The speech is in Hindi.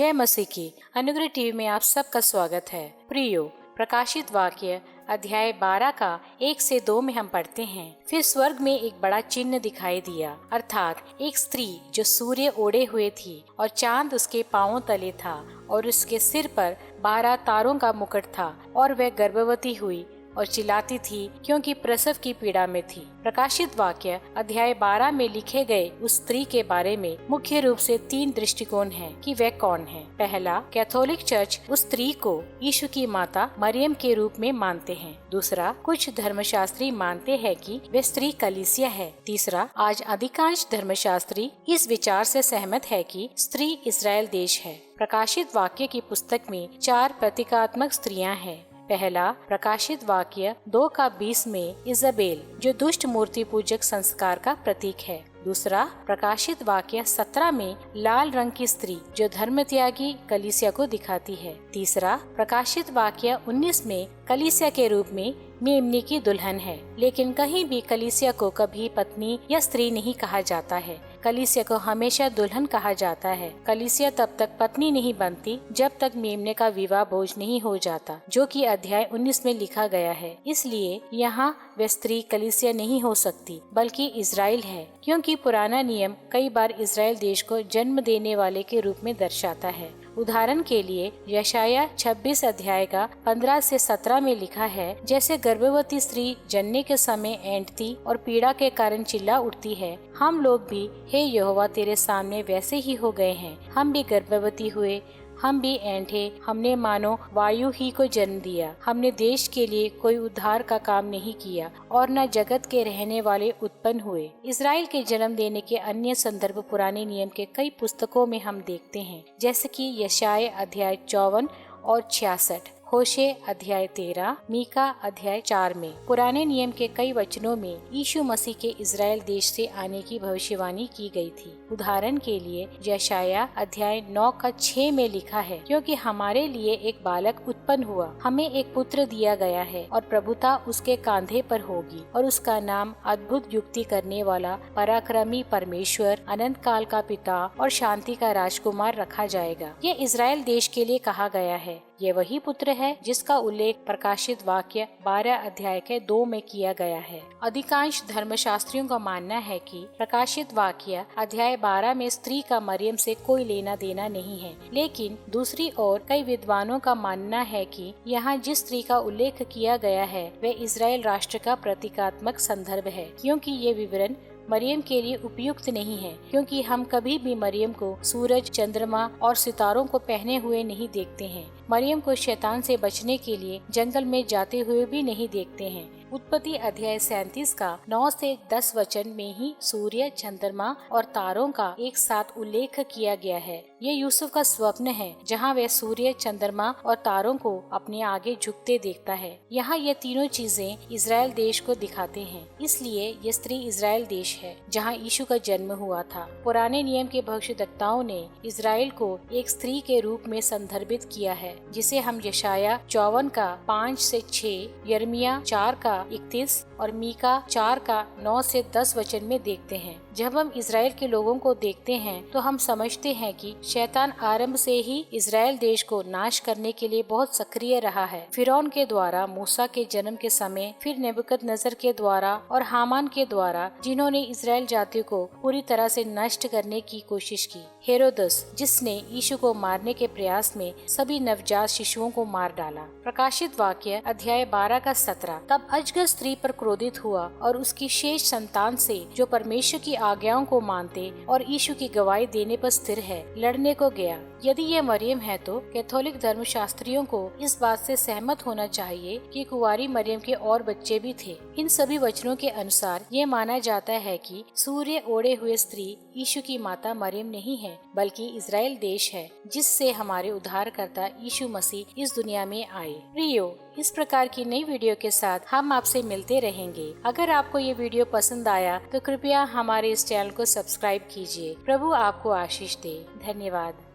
जय मसीह की अनुग्रह टीवी में आप सबका स्वागत है। प्रियो, प्रकाशित वाक्य अध्याय 12 का 1 से 2 में हम पढ़ते हैं। फिर स्वर्ग में एक बड़ा चिन्ह दिखाई दिया, अर्थात एक स्त्री जो सूर्य ओढ़े हुए थी और चांद उसके पांवों तले था और उसके सिर पर 12 तारों का मुकुट था, और वह गर्भवती हुई और चिल्लाती थी क्योंकि प्रसव की पीड़ा में थी। प्रकाशित वाक्य अध्याय 12 में लिखे गए उस स्त्री के बारे में मुख्य रूप से 3 दृष्टिकोण हैं कि वह कौन है। पहला, कैथोलिक चर्च उस स्त्री को यीशु की माता मरियम के रूप में मानते हैं। दूसरा, कुछ धर्मशास्त्री मानते हैं कि वे स्त्री कलीसिया है। तीसरा, आज अधिकांश धर्मशास्त्री इस विचार से सहमत है कि स्त्री इजराइल देश है। प्रकाशित वाक्य की पुस्तक में 4 प्रतीकात्मक स्त्रियां हैं। पहला, प्रकाशित वाक्य 2:20 में इजाबेल, जो दुष्ट मूर्ति पूजक संस्कार का प्रतीक है। दूसरा, प्रकाशित वाक्य 17 में लाल रंग की स्त्री, जो धर्म त्यागी कलीसिया को दिखाती है। तीसरा, प्रकाशित वाक्य 19 में कलीसिया के रूप में मेमने की दुल्हन है, लेकिन कहीं भी कलीसिया को कभी पत्नी या स्त्री नहीं कहा जाता है। कलीसिया को हमेशा दुल्हन कहा जाता है। कलीसिया तब तक पत्नी नहीं बनती जब तक मेमने का विवाह भोज नहीं हो जाता, जो कि अध्याय 19 में लिखा गया है। इसलिए यहाँ वह स्त्री कलीसिया नहीं हो सकती, बल्कि इजराइल है, क्योंकि पुराना नियम कई बार इजराइल देश को जन्म देने वाले के रूप में दर्शाता है। उदाहरण के लिए यशाया 26 अध्याय का 15 से 17 में लिखा है, जैसे गर्भवती स्त्री जनने के समय ऐंठती और पीड़ा के कारण चिल्ला उठती है, हम लोग भी हे यहोवा तेरे सामने वैसे ही हो गए हैं। हम भी गर्भवती हुए, हम भी ऐंठे, हमने मानो वायु ही को जन्म दिया। हमने देश के लिए कोई उद्धार का काम नहीं किया और न जगत के रहने वाले उत्पन्न हुए। इजराइल के जन्म देने के अन्य संदर्भ पुराने नियम के कई पुस्तकों में हम देखते हैं, जैसे कि यशाया अध्याय 54 और 66, होशे अध्याय 13, मीका अध्याय 4 में। पुराने नियम के कई वचनों में यीशु मसीह के इजराइल देश से आने की भविष्यवाणी की गई थी। उदाहरण के लिए यशाया अध्याय 9 का 6 में लिखा है, क्योंकि हमारे लिए एक बालक उत्पन्न हुआ, हमें एक पुत्र दिया गया है और प्रभुता उसके कांधे पर होगी, और उसका नाम अद्भुत युक्ति करने वाला, पराक्रमी परमेश्वर, अनंत काल का पिता और शांति का राजकुमार रखा जाएगा। ये इजराइल देश के लिए कहा गया है। ये वही पुत्र है जिसका उल्लेख प्रकाशित वाक्य 12 अध्याय के 2 में किया गया है। अधिकांश धर्मशास्त्रियों का मानना है कि प्रकाशित वाक्य अध्याय 12 में स्त्री का मरियम से कोई लेना देना नहीं है, लेकिन दूसरी ओर कई विद्वानों का मानना है कि यहाँ जिस स्त्री का उल्लेख किया गया है वह इजराइल राष्ट्र का प्रतीकात्मक संदर्भ है, क्योंकि ये विवरण मरियम के लिए उपयुक्त नहीं है, क्योंकि हम कभी भी मरियम को सूरज, चंद्रमा और सितारों को पहने हुए नहीं देखते हैं। मरियम को शैतान से बचने के लिए जंगल में जाते हुए भी नहीं देखते हैं। उत्पत्ति अध्याय 37 का 9 से 10 वचन में ही सूर्य, चंद्रमा और तारों का एक साथ उल्लेख किया गया है। ये यूसुफ का स्वप्न है, जहाँ वह सूर्य, चंद्रमा और तारों को अपने आगे झुकते देखता है। यहाँ ये तीनों चीजें इजराइल देश को दिखाते हैं, इसलिए ये स्त्री इजराइल देश है, जहाँ यीशु का जन्म हुआ था। पुराने नियम के भविष्यद्वक्ताओं ने इजराइल को एक स्त्री के रूप में संदर्भित किया है, जिसे हम यशाया 54 का 5 से 6, यिर्मयाह 4 का 31 और मीका 4 का 9 से 10 वचन में देखते हैं। जब हम इजराइल के लोगों को देखते हैं तो हम समझते हैं कि शैतान आरंभ से ही इजराइल देश को नाश करने के लिए बहुत सक्रिय रहा है। फिरौन के द्वारा, मूसा के जन्म के समय, फिर नेबुकदनेस्सर के द्वारा और हामान के द्वारा, जिन्होंने इजराइल जाति को पूरी तरह से नष्ट करने की कोशिश की। हेरोदस, जिसने यीशु को मारने के प्रयास में सभी नवजात शिशुओं को मार डाला। प्रकाशित वाक्य अध्याय 12 का 17, तब अजगर स्त्री पर क्रोधित हुआ और उसकी शेष संतान से, जो परमेश्वर की आज्ञाओं को मानते और यीशु की गवाही देने पर स्थिर है, लड़ने को गया। यदि ये मरियम है तो कैथोलिक धर्मशास्त्रियों को इस बात से सहमत होना चाहिए कि कुंवारी मरियम के और बच्चे भी थे। इन सभी वचनों के अनुसार ये माना जाता है कि सूर्य ओढ़े हुए स्त्री यीशु की माता मरियम नहीं है, बल्कि इजराइल देश है, जिससे हमारे उद्धारकर्ता यीशु मसीह इस दुनिया में आए। प्रियो, इस प्रकार की नई वीडियो के साथ हम आपसे मिलते रहेंगे। अगर आपको ये वीडियो पसंद आया तो कृपया हमारे इस चैनल को सब्सक्राइब कीजिए। प्रभु आपको आशीष दे। धन्यवाद।